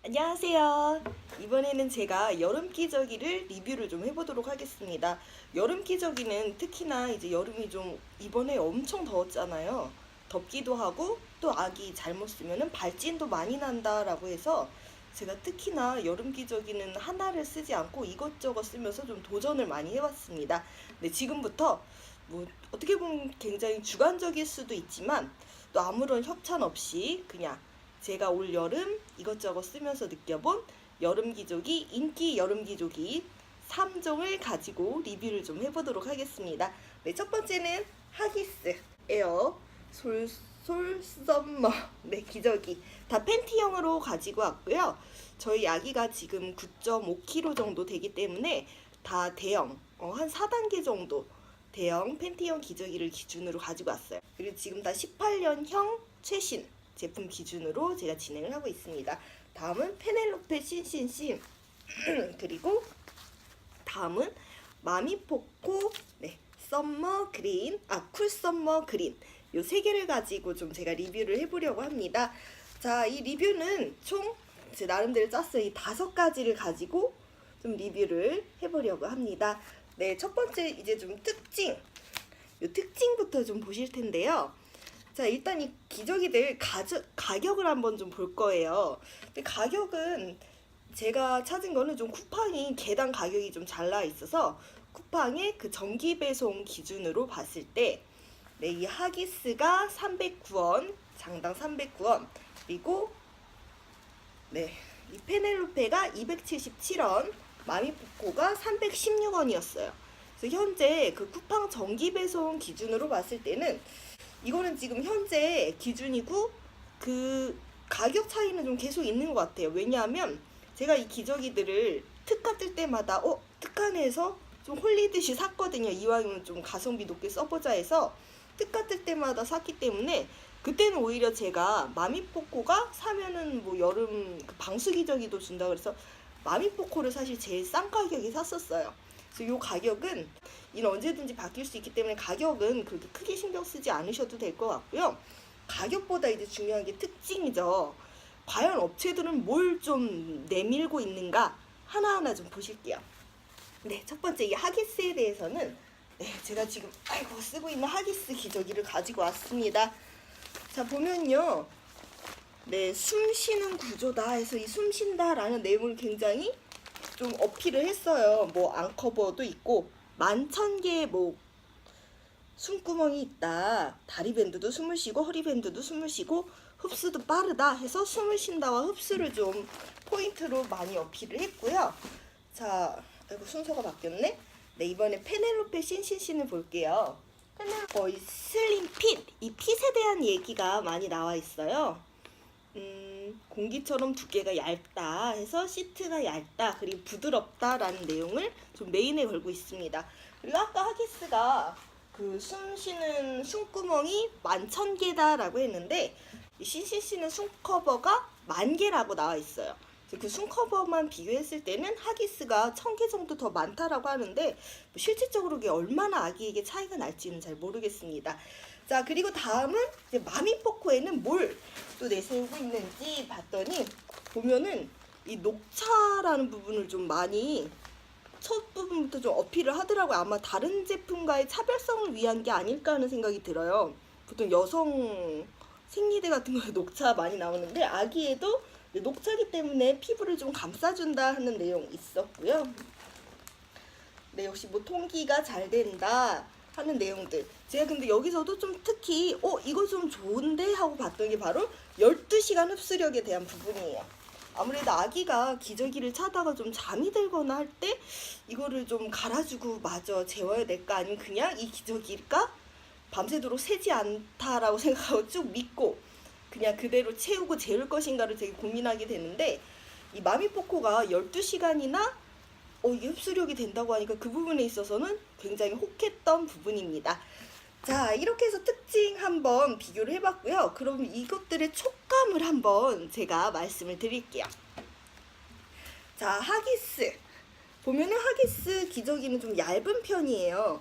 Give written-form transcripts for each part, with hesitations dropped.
안녕하세요. 이번에는 제가 여름 기저귀를 리뷰를 좀 해보도록 하겠습니다. 여름 기저귀는 특히나 이제 여름이 좀 이번에 엄청 더웠잖아요. 덥기도 하고 또 아기 잘못 쓰면은 발진도 많이 난다라고 해서 제가 특히나 여름 기저귀는 하나를 쓰지 않고 이것저것 쓰면서 좀 도전을 많이 해봤습니다. 네, 지금부터 뭐 어떻게 보면 굉장히 주관적일 수도 있지만 또 아무런 협찬 없이 그냥 제가 올 여름 이것저것 쓰면서 느껴본 여름 기저귀, 인기 여름 기저귀 3종을 가지고 리뷰를 좀 해보도록 하겠습니다. 네, 첫 번째는 하기스 에어 솔솔 썸머 네, 기저귀 다 팬티형으로 가지고 왔고요. 저희 아기가 지금 9.5kg 정도 되기 때문에 다 대형 한 4단계 정도 대형 팬티형 기저귀를 기준으로 가지고 왔어요. 그리고 지금 다 18년형 최신 제품 기준으로 제가 진행을 하고 있습니다. 다음은 페넬로페 신신신 그리고 다음은 마미포코 네, 썸머 그린 쿨 썸머 그린 요 세 개를 가지고 좀 제가 리뷰를 해보려고 합니다. 자, 이 리뷰는 총 제 나름대로 짰어요. 이 5가지를 가지고 좀 리뷰를 해보려고 합니다. 네, 첫 번째 이제 좀 특징 요 특징부터 좀 보실 텐데요. 자, 일단 이 기저귀들 가격을 한번 좀 볼 거예요. 근데 가격은 제가 찾은 거는 좀 쿠팡이 개당 가격이 좀 잘 나와 있어서 쿠팡의 그 정기 배송 기준으로 봤을 때 네, 이 하기스가 309원, 장당 309원, 그리고 네, 이 페넬로페가 277원, 마미포코가 316원이었어요. 그래서 현재 그 쿠팡 정기 배송 기준으로 봤을 때는 이거는 지금 현재 기준이고 그 가격 차이는 좀 계속 있는 것 같아요. 왜냐하면 제가 이 기저귀들을 특가 뜰 때마다 특가네에서 좀 홀리듯이 샀거든요. 이왕이면 좀 가성비 높게 써보자 해서 특가 뜰 때마다 샀기 때문에 그때는 오히려 제가 마미포코가 사면은 뭐 여름 그 방수 기저귀도 준다 그래서 마미포코를 사실 제일 싼 가격에 샀었어요. 그래서 이 가격은 이는 언제든지 바뀔 수 있기 때문에 가격은 그렇게 크게 신경 쓰지 않으셔도 될 것 같고요. 가격보다 이제 중요한 게 특징이죠. 과연 업체들은 뭘 좀 내밀고 있는가 하나하나 좀 보실게요. 네, 첫 번째 이 하기스에 대해서는 네, 제가 지금 쓰고 있는 하기스 기저귀를 가지고 왔습니다. 자, 보면요. 네, 숨 쉬는 구조다 해서 이 숨 쉰다라는 내용을 굉장히 좀 어필을 했어요. 뭐 앙커버도 있고 11,000개의 뭐 숨구멍이 있다. 다리 밴드도 숨을 쉬고 허리 밴드도 숨을 쉬고 흡수도 빠르다 해서 숨을 쉰다와 흡수를 좀 포인트로 많이 어필을 했고요. 자, 아이고 순서가 바뀌었네. 네, 이번에 페넬로페 신신신을 볼게요. 이 슬림 핏, 이 핏에 대한 얘기가 많이 나와 있어요. 공기처럼 두께가 얇다 해서 시트가 얇다 그리고 부드럽다라는 내용을 좀 메인에 걸고 있습니다. 그리고 아까 하기스가 그 숨 쉬는 숨구멍이 11,000개다라고 했는데 이 CCC는 숨커버가 10,000개라고 나와 있어요. 그 숨커버만 비교했을 때는 하기스가 1,000개 정도 더 많다라고 하는데 뭐 실질적으로 그게 얼마나 아기에게 차이가 날지는 잘 모르겠습니다. 자, 그리고 다음은 이제 마미포코에는 뭘 또 내세우고 있는지 봤더니 보면은 이 녹차라는 부분을 좀 많이 첫 부분부터 좀 어필을 하더라고요. 아마 다른 제품과의 차별성을 위한 게 아닐까 하는 생각이 들어요. 보통 여성 생리대 같은 거에 녹차 많이 나오는데 아기에도 녹차기 때문에 피부를 좀 감싸준다 하는 내용 있었고요. 네, 역시 뭐 통기가 잘 된다 하는 내용들. 제가 근데 여기서도 좀 특히 이거 좀 좋은데 하고 봤던 게 바로 12시간 흡수력에 대한 부분이에요. 아무래도 아기가 기저귀를 차다가 좀 잠이 들거나 할 때 이거를 좀 갈아주고 마저 재워야 될까 아니면 그냥 이 기저귀가 밤새도록 새지 않다라고 생각하고 쭉 믿고 그냥 그대로 채우고 재울 것인가를 되게 고민하게 되는데 이 마미포코가 12시간이나 이게 흡수력이 된다고 하니까 그 부분에 있어서는 굉장히 혹했던 부분입니다. 자, 이렇게 해서 특징 한번 비교를 해봤고요. 그럼 이것들의 촉감을 한번 제가 말씀을 드릴게요. 자, 하기스. 보면은 하기스 기저귀는 좀 얇은 편이에요.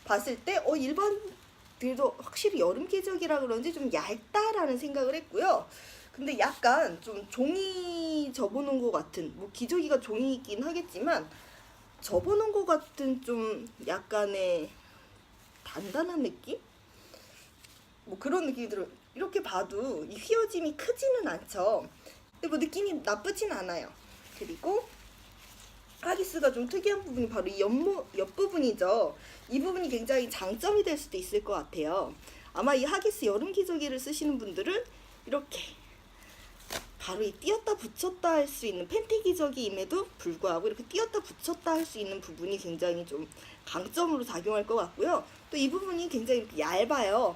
봤을 때, 일반들도 확실히 여름 기저귀라 그런지 좀 얇다라는 생각을 했고요. 근데 약간 좀 종이 종이 접어놓은 것 같은, 뭐 기저귀가 종이이긴 하겠지만 접어놓은 것 같은 좀 약간의 단단한 느낌? 뭐 그런 느낌이 들어요. 이렇게 봐도 이 휘어짐이 크지는 않죠. 근데 뭐 느낌이 나쁘진 않아요. 그리고 하기스가 좀 특이한 부분이 바로 이 옆부분이죠. 이 부분이 굉장히 장점이 될 수도 있을 것 같아요. 아마 이 하기스 여름 기저귀를 쓰시는 분들은 이렇게 바로 이 띄었다 붙였다 할 수 있는 팬티 기저귀임에도 불구하고 이렇게 띄었다 붙였다 할 수 있는 부분이 굉장히 좀 강점으로 작용할 것 같고요. 또 이 부분이 굉장히 얇아요.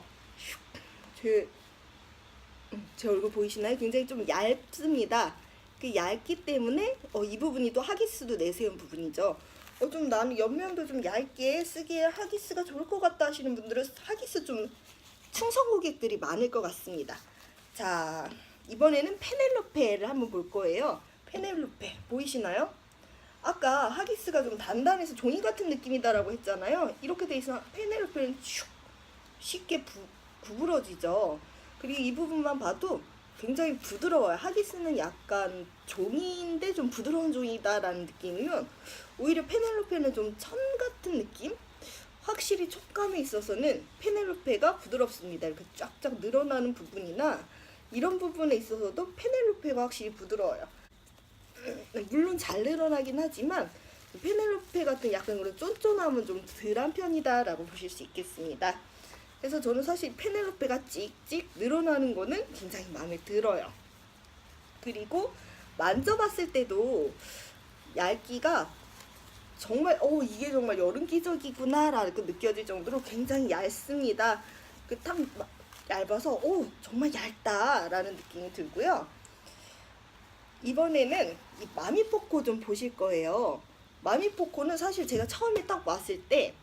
제 얼굴 보이시나요? 굉장히 좀 얇습니다. 그 얇기 때문에 이 부분이 또 하기스도 내세운 부분이죠. 좀 나는 옆면도 좀 얇게 쓰기에 하기스가 좋을 것 같다 하시는 분들은 하기스 좀 충성 고객들이 많을 것 같습니다. 자, 이번에는 페넬로페를 한번 볼 거예요. 페넬로페 보이시나요? 아까 하기스가 좀 단단해서 종이 같은 느낌이다라고 했잖아요. 이렇게 돼 있어 페넬로페는 슉 쉽게 구부러지죠. 그리고 이 부분만 봐도 굉장히 부드러워요. 하기스는 약간 종이인데 좀 부드러운 종이다라는 느낌이면 오히려 페넬로페는 좀 천 같은 느낌? 확실히 촉감에 있어서는 페넬로페가 부드럽습니다. 이렇게 쫙쫙 늘어나는 부분이나 이런 부분에 있어서도 페넬로페가 확실히 부드러워요. 물론 잘 늘어나긴 하지만 페넬로페 같은 약간 그런 쫀쫀함은 좀 덜한 편이다라고 보실 수 있겠습니다. 그래서 저는 사실 페넬로페가 찍찍 늘어나는 거는 굉장히 마음에 들어요. 그리고 만져봤을 때도 얇기가 정말 이게 정말 여름 기저귀구나 라고 느껴질 정도로 굉장히 얇습니다. 딱 얇아서 정말 얇다 라는 느낌이 들고요. 이번에는 이 마미포코 좀 보실 거예요. 마미포코는 사실 제가 처음에 딱 왔을 때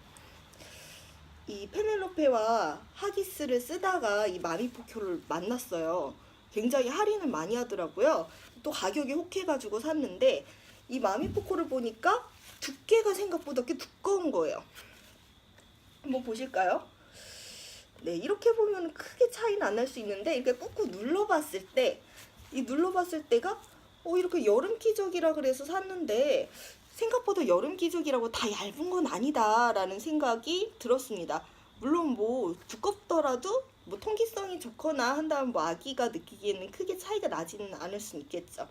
이 페넬로페와 하기스를 쓰다가 이 마미포코를 만났어요. 굉장히 할인을 많이 하더라고요. 또 가격이 혹해가지고 샀는데 이 마미포코를 보니까 두께가 생각보다 꽤 두꺼운 거예요. 한번 보실까요? 네, 이렇게 보면 크게 차이는 안 날 수 있는데 이렇게 꾹꾹 눌러봤을 때가 이렇게 여름 기저귀라 그래서 샀는데 생각보다 여름 기저귀라고 다 얇은 건 아니다 라는 생각이 들었습니다. 물론 뭐 두껍더라도 뭐 통기성이 좋거나 한다면 뭐 아기가 느끼기에는 크게 차이가 나지는 않을 수 있겠죠.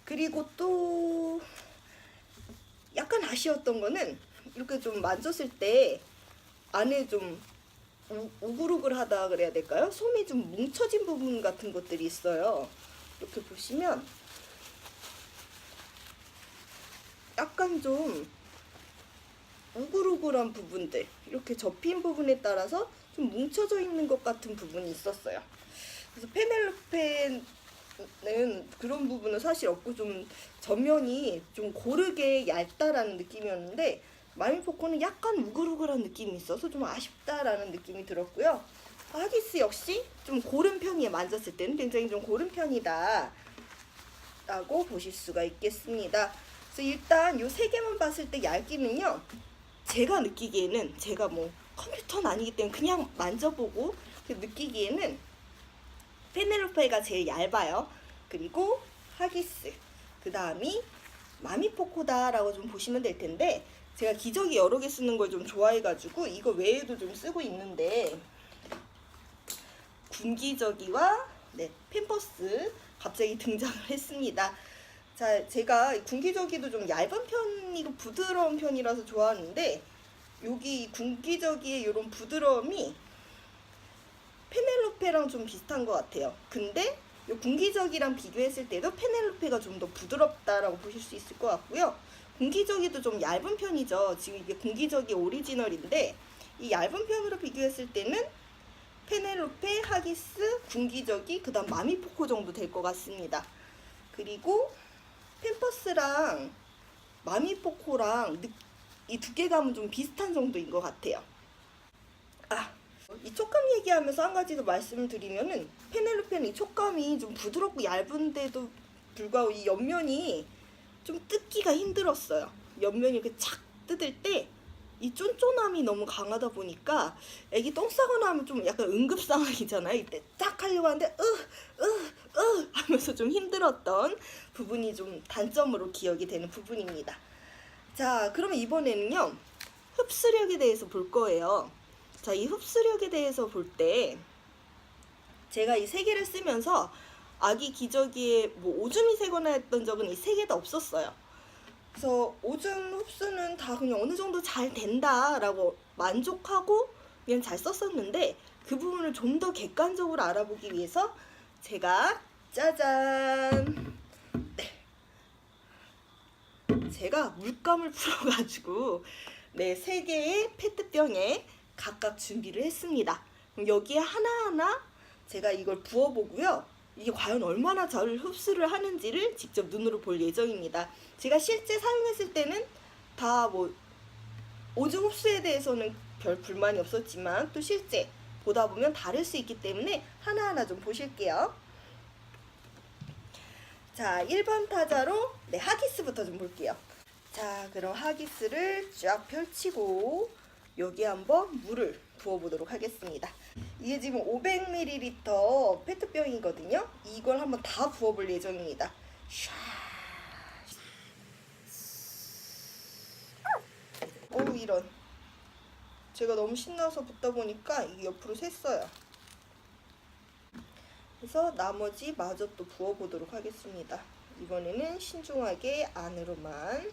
그리고 또 약간 아쉬웠던 거는 이렇게 좀 만졌을 때 안에 좀 우글우글하다 그래야 될까요? 솜이 좀 뭉쳐진 부분 같은 것들이 있어요. 이렇게 보시면 약간 좀 우글우글한 부분들, 이렇게 접힌 부분에 따라서 좀 뭉쳐져 있는 것 같은 부분이 있었어요. 그래서 페넬로페는 그런 부분은 사실 없고 좀 전면이 좀 고르게 얇다라는 느낌이었는데 마미포코는 약간 우글우글한 느낌이 있어서 좀 아쉽다라는 느낌이 들었고요. 하기스 역시 좀 고른 편이에요. 만졌을 때는 굉장히 좀 고른 편이다 라고 보실 수가 있겠습니다. 그래서 일단 이 세 개만 봤을 때 얇기는요, 제가 느끼기에는, 제가 뭐 컴퓨터는 아니기 때문에 그냥 만져보고 느끼기에는 페넬로페가 제일 얇아요. 그리고 하기스, 그 다음이 마미포코다 라고 좀 보시면 될 텐데, 제가 기저귀 여러 개 쓰는 걸 좀 좋아해가지고 이거 외에도 좀 쓰고 있는데, 군기저귀와 팸퍼스 갑자기 등장을 했습니다. 자, 제가 군기저귀도 좀 얇은 편이고 부드러운 편이라서 좋아하는데 여기 군기저귀의 이런 부드러움이 페넬로페랑 좀 비슷한 것 같아요. 근데 이 군기저귀랑 비교했을 때도 페넬로페가 좀 더 부드럽다라고 보실 수 있을 것 같고요. 군기저귀도 좀 얇은 편이죠. 지금 이게 군기저귀 오리지널인데 이 얇은 편으로 비교했을 때는 페넬로페, 하기스, 군기저귀, 그 다음 마미포코 정도 될 것 같습니다. 그리고 팸퍼스랑 마미포코랑 이 두께감은 좀 비슷한 정도인 것 같아요. 이 촉감 얘기하면서 한 가지 더 말씀을 드리면은 페넬로페는 이 촉감이 좀 부드럽고 얇은데도 불구하고 이 옆면이 좀 뜯기가 힘들었어요. 옆면이 이렇게 착 뜯을 때 이 쫀쫀함이 너무 강하다 보니까 애기 똥 싸거나 하면 좀 약간 응급 상황이잖아요. 이때 딱 하려고 하는데 하면서 좀 힘들었던 부분이 좀 단점으로 기억이 되는 부분입니다. 자, 그러면 이번에는요, 흡수력에 대해서 볼 거예요. 자, 이 흡수력에 대해서 볼 때 제가 이 세 개를 쓰면서 아기 기저귀에 뭐 오줌이 새거나 했던 적은 이 세 개 다 없었어요. 그래서 오줌 흡수는 다 그냥 어느 정도 잘 된다라고 만족하고 그냥 잘 썼었는데, 그 부분을 좀 더 객관적으로 알아보기 위해서 제가 짜잔, 제가 물감을 풀어가지고 세 개의 페트병에 각각 준비를 했습니다. 그럼 여기에 하나하나 제가 이걸 부어보고요, 이게 과연 얼마나 잘 흡수를 하는지를 직접 눈으로 볼 예정입니다. 제가 실제 사용했을 때는 다 뭐 오줌 흡수에 대해서는 별 불만이 없었지만 또 실제 보다 보면 다를 수 있기 때문에 하나하나 좀 보실게요. 자, 1번 타자로 하기스부터 좀 볼게요. 자, 그럼 하기스를 쫙 펼치고 여기 한번 물을 부어보도록 하겠습니다. 이게 지금 500ml 페트병이거든요. 이걸 한번 다 부어볼 예정입니다. 이런, 제가 너무 신나서 붓다 보니까 이게 옆으로 샜어요. 그래서 나머지 마저 또 부어보도록 하겠습니다. 이번에는 신중하게 안으로만.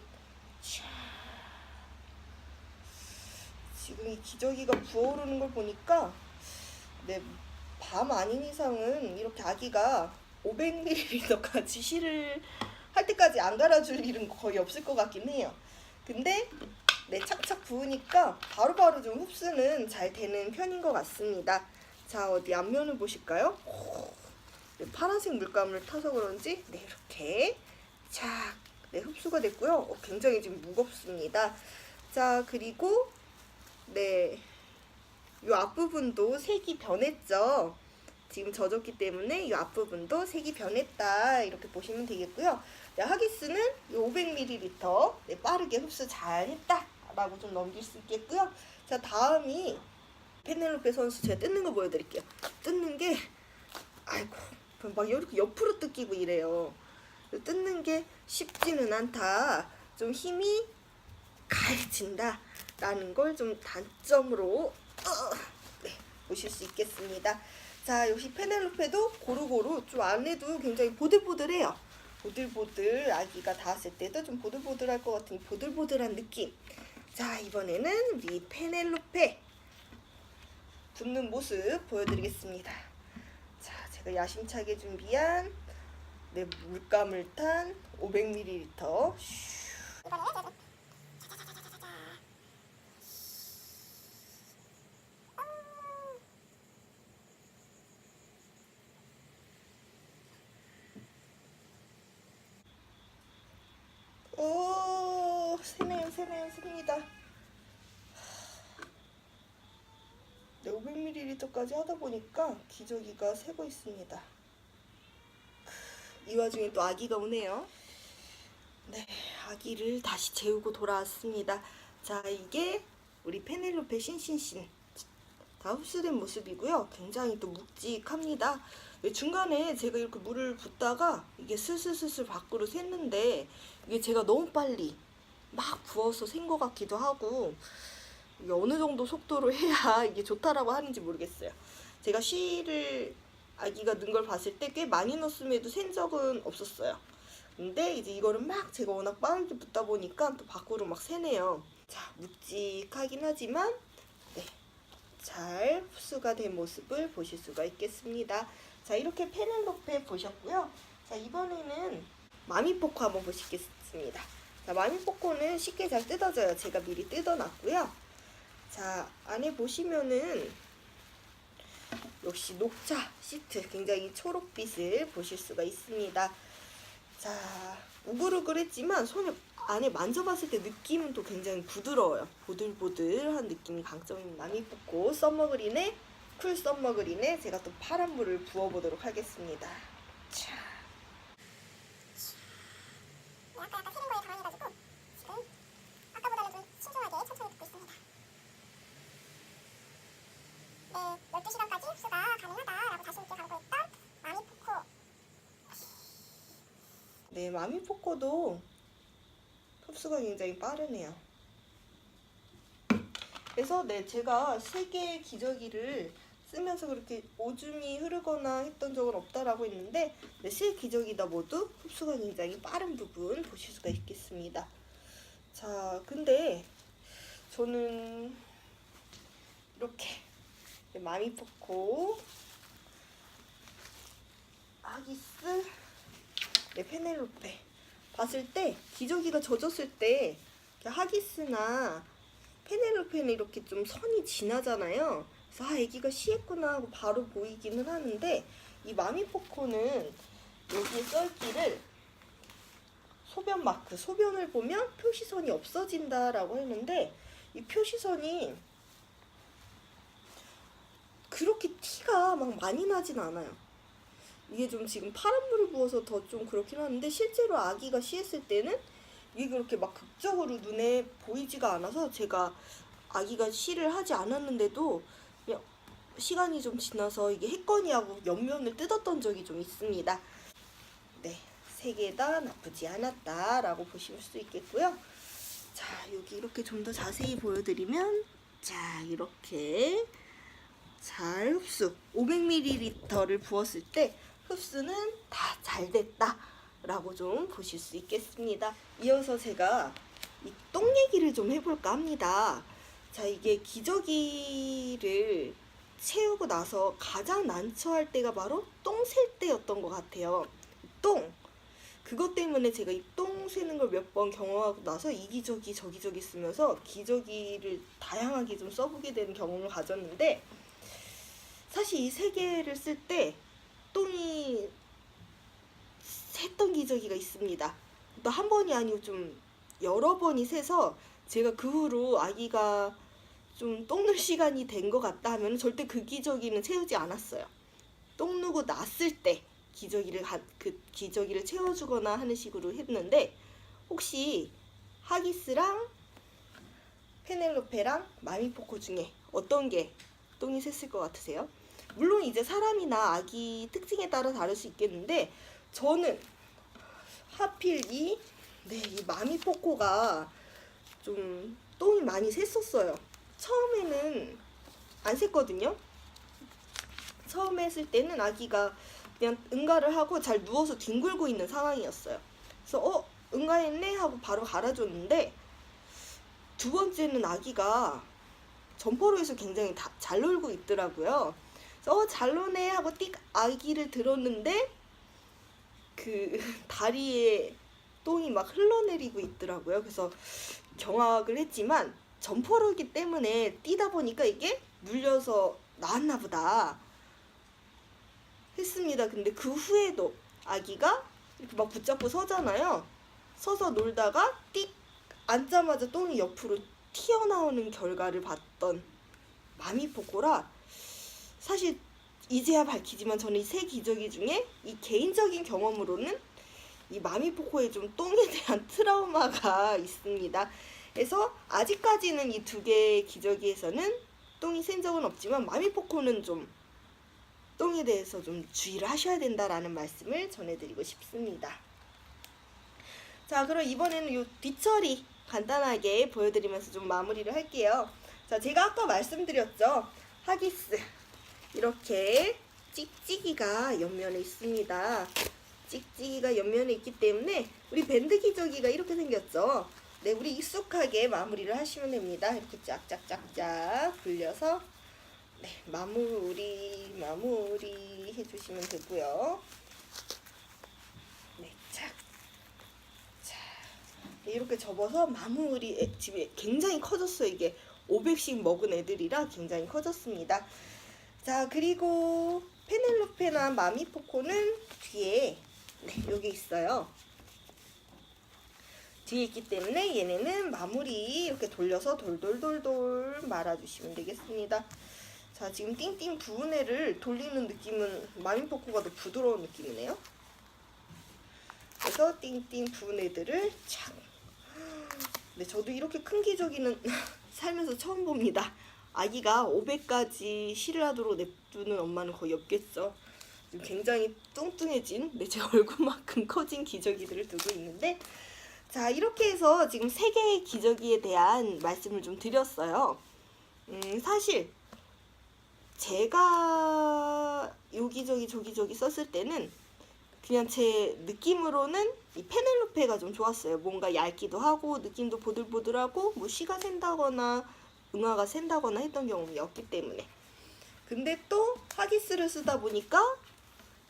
지금 이 기저귀가 부어오르는 걸 보니까 밤 아닌 이상은 이렇게 아기가 500ml까지 실을 할 때까지 안 갈아줄 일은 거의 없을 것 같긴 해요. 근데 착착 부으니까 바로바로 좀 흡수는 잘 되는 편인 것 같습니다. 자, 어디 앞면을 보실까요? 파란색 물감을 타서 그런지 이렇게 착 흡수가 됐고요. 굉장히 지금 무겁습니다. 자, 그리고 이 앞부분도 색이 변했죠. 지금 젖었기 때문에 이 앞부분도 색이 변했다, 이렇게 보시면 되겠고요. 하기스는 500ml 빠르게 흡수 잘했다 라고 좀 넘길 수 있겠고요. 자, 다음이 페넬로페 선수, 제가 뜯는 거 보여드릴게요. 뜯는 게 아이고 막 이렇게 옆으로 뜯기고 이래요. 뜯는 게 쉽지는 않다, 좀 힘이 가해진다 라는 걸 좀 단점으로 보실 수 있겠습니다. 자, 역시 페넬로페도 고루고루 좀 안에도 굉장히 보들보들해요. 보들보들, 아기가 닿았을 때도 좀 보들보들할 것 같은 보들보들한 느낌. 자, 이번에는 우리 페넬로페 붓는 모습 보여드리겠습니다. 자, 제가 야심차게 준비한 물감을 탄 500ml. 오, 새니다. 500ml까지 하다 보니까 기저귀가 새고 있습니다. 이 와중에 또 아기가 오네요. 아기를 다시 재우고 돌아왔습니다. 자, 이게 우리 페넬로페 신신신 다 흡수된 모습이고요. 굉장히 또 묵직합니다. 중간에 제가 이렇게 물을 붓다가 이게 슬슬슬슬 밖으로 샜는데, 이게 제가 너무 빨리 막 부어서 샌 것 같기도 하고, 이게 어느 정도 속도로 해야 이게 좋다라고 하는지 모르겠어요. 제가 실을 아기가 넣은 걸 봤을 때 꽤 많이 넣었음에도 샌 적은 없었어요. 근데 이제 이거를 막 제가 워낙 빠르게 붓다 보니까 또 밖으로 막 새네요. 자, 묵직하긴 하지만 잘 흡수가 된 모습을 보실 수가 있겠습니다. 자, 이렇게 페넬로페 보셨고요. 자, 이번에는 마미포코 한번 보시겠습니다. 자, 마미포코는 쉽게 잘 뜯어져요. 제가 미리 뜯어놨고요. 자, 안에 보시면은 역시 녹차 시트, 굉장히 초록빛을 보실 수가 있습니다. 자, 우글우글했지만 손을 안에 만져봤을 때 느낌은 또 굉장히 부드러워요. 보들보들한 느낌이 강점인 마미포코 썸머그린에 쿨 썸머그린에 제가 또 파란 물을 부어보도록 하겠습니다. 자, 약간 튀는 거에 당황해가지고 지금 아까보다는 좀 신중하게 천천히 붓고 있습니다. 네, 마미포코도 흡수가 굉장히 빠르네요. 그래서 네, 제가 3개의 기저귀를 쓰면서 그렇게 오줌이 흐르거나 했던 적은 없다라고 했는데, 네, 3기저귀 다 모두 흡수가 굉장히 빠른 부분 보실 수가 있겠습니다. 자, 근데 저는 이렇게 마미포코, 하기스, 네, 페넬로페 봤을 때 기저귀가 젖었을 때 하기스나 페넬로페는 이렇게 좀 선이 진하잖아요. 그래서 애기가 쉬했구나 하고 바로 보이기는 하는데, 이 마미포코는 여기에 써있기를 소변 마크, 소변을 보면 표시선이 없어진다라고 했는데, 이 표시선이 그렇게 티가 막 많이 나진 않아요. 이게 좀 지금 파란 물을 부어서 더 좀 그렇긴 하는데, 실제로 아기가 쉬했을 때는 이게 그렇게 막 극적으로 눈에 보이지가 않아서, 제가 아기가 쉬를 하지 않았는데도 그냥 시간이 좀 지나서 이게 했거니 하고 옆면을 뜯었던 적이 좀 있습니다. 네, 3개 다 나쁘지 않았다라고 보실 수 있겠고요. 자, 여기 이렇게 좀 더 자세히 보여드리면, 자, 이렇게 잘 흡수, 500ml를 부었을 때 흡수는 다 잘 됐다 라고 좀 보실 수 있겠습니다. 이어서 제가 이 똥 얘기를 좀 해볼까 합니다. 자, 이게 기저귀를 채우고 나서 가장 난처할 때가 바로 똥 셀 때였던 것 같아요. 똥! 그것 때문에 제가 이 똥 세는 걸 몇 번 경험하고 나서 이기저기 저기저기 쓰면서 기저귀를 다양하게 좀 써보게 되는 경험을 가졌는데, 사실 이 3개를 쓸 때 똥이 샜던 기저귀가 있습니다. 또 한 번이 아니고 좀 여러 번이 새서, 제가 그 후로 아기가 좀 똥 눌 시간이 된 것 같다 하면 절대 그 기저귀는 채우지 않았어요. 똥 누고 났을 때 그 기저귀를 채워주거나 하는 식으로 했는데, 혹시 하기스랑 페넬로페랑 마미포코 중에 어떤 게 똥이 샜을 것 같으세요? 물론 이제 사람이나 아기 특징에 따라 다를 수 있겠는데, 저는 하필 이 마미포코가 좀 똥이 많이 샜었어요. 처음에는 안 샜거든요. 처음에 했을 때는 아기가 그냥 응가를 하고 잘 누워서 뒹굴고 있는 상황이었어요. 그래서 응가했네 하고 바로 갈아줬는데, 2번째는 아기가 점퍼로에서 굉장히 잘 놀고 있더라고요. 그래서 잘 노네 하고 띡 아기를 들었는데, 그 다리에 똥이 막 흘러내리고 있더라고요. 그래서 경악을 했지만, 점퍼로기 때문에 뛰다 보니까 이게 눌려서 나왔나 보다 했습니다. 근데 그 후에도 아기가 이렇게 막 붙잡고 서잖아요. 서서 놀다가 띡 앉자마자 똥이 옆으로 튀어나오는 결과를 봤던 마미포코라, 사실 이제야 밝히지만 저는 이 3기저귀 중에 이 개인적인 경험으로는 이 마미포코에 좀 똥에 대한 트라우마가 있습니다. 그래서 아직까지는 이 2개의 기저귀에서는 똥이 샌 적은 없지만, 마미포코는 좀 똥에 대해서 좀 주의를 하셔야 된다라는 말씀을 전해드리고 싶습니다. 자, 그럼 이번에는 요 뒤처리 간단하게 보여드리면서 좀 마무리를 할게요. 자, 제가 아까 말씀드렸죠. 하기스 이렇게 찍찍이가 옆면에 있습니다. 찍찍이가 옆면에 있기 때문에 우리 밴드 기저귀가 이렇게 생겼죠. 네, 우리 익숙하게 마무리를 하시면 됩니다. 이렇게 짝짝짝짝 굴려서 네, 마무리 해주시면 되고요. 네, 자, 이렇게 접어서 마무리. 집에 굉장히 커졌어요. 이게 500씩 먹은 애들이라 굉장히 커졌습니다. 자, 그리고 페넬로페나 마미포코는 뒤에 여기 있어요. 뒤에 있기 때문에 얘네는 마무리 이렇게 돌려서 돌돌돌돌 말아주시면 되겠습니다. 자, 지금 띵띵 부은 애를 돌리는 느낌은 마미포코가 더 부드러운 느낌이네요. 그래서 띵띵 부은 애들을 착. 네, 저도 이렇게 큰 기저귀는 살면서 처음 봅니다. 아기가 500까지 쉬를 하도록 냅두는 엄마는 거의 없겠죠. 지금 굉장히 뚱뚱해진 제 얼굴만큼 커진 기저귀들을 두고 있는데, 자, 이렇게 해서 지금 3개의 기저귀에 대한 말씀을 좀 드렸어요. 사실 제가 여기저기 저기저기 썼을 때는 그냥 제 느낌으로는 이 페넬로페가 좀 좋았어요. 뭔가 얇기도 하고 느낌도 보들보들하고 뭐 시가 샌다거나 응아가 샌다거나 했던 경험이 없기 때문에. 근데 또 하기스를 쓰다 보니까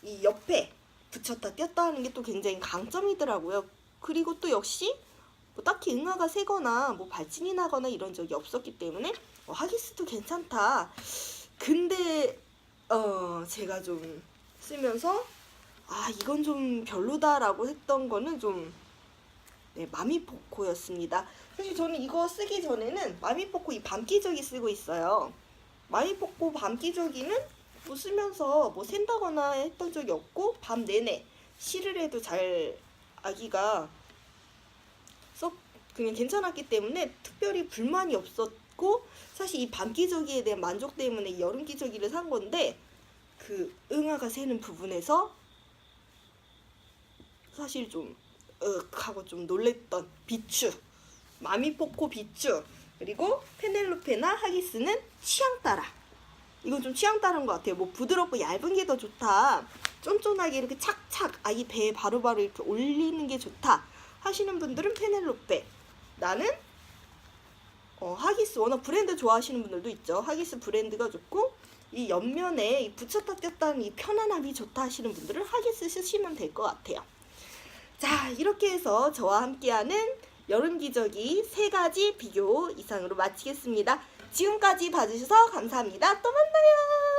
이 옆에 붙였다 뗐다 하는 게 또 굉장히 강점이더라고요. 그리고 또 역시 뭐 딱히 응아가 새거나 뭐 발진이 나거나 이런 적이 없었기 때문에 하기스도 괜찮다. 근데 제가 좀 쓰면서 이건 좀 별로다라고 했던 거는 좀 마미포코였습니다. 사실 저는 이거 쓰기 전에는 마미포코 이 밤기저귀 쓰고 있어요. 마미포코 밤기저귀는 뭐 쓰면서 뭐 샌다거나 했던 적이 없고 밤 내내 시를 해도 잘 아기가 썩 그냥 괜찮았기 때문에 특별히 불만이 없었고, 사실 이 밤기저귀에 대한 만족 때문에 이 여름기저귀를 산 건데, 그 응아가 새는 부분에서 사실 좀 하고 좀 놀랬던 비추, 마미포코 비추, 그리고 페넬로페나 하기스는 취향 따라. 이건 좀 취향 따른 것 같아요. 뭐 부드럽고 얇은 게 더 좋다, 쫀쫀하게 이렇게 착착 아기 배에 바로바로 이렇게 올리는 게 좋다 하시는 분들은 페넬로페. 나는 하기스, 워낙 브랜드 좋아하시는 분들도 있죠. 하기스 브랜드가 좋고 이 옆면에 이 붙였다 뗐다 하는 이 편안함이 좋다 하시는 분들은 하기스 쓰시면 될 것 같아요. 자, 이렇게 해서 저와 함께하는 여름 기저귀 3가지 비교 이상으로 마치겠습니다. 지금까지 봐주셔서 감사합니다. 또 만나요.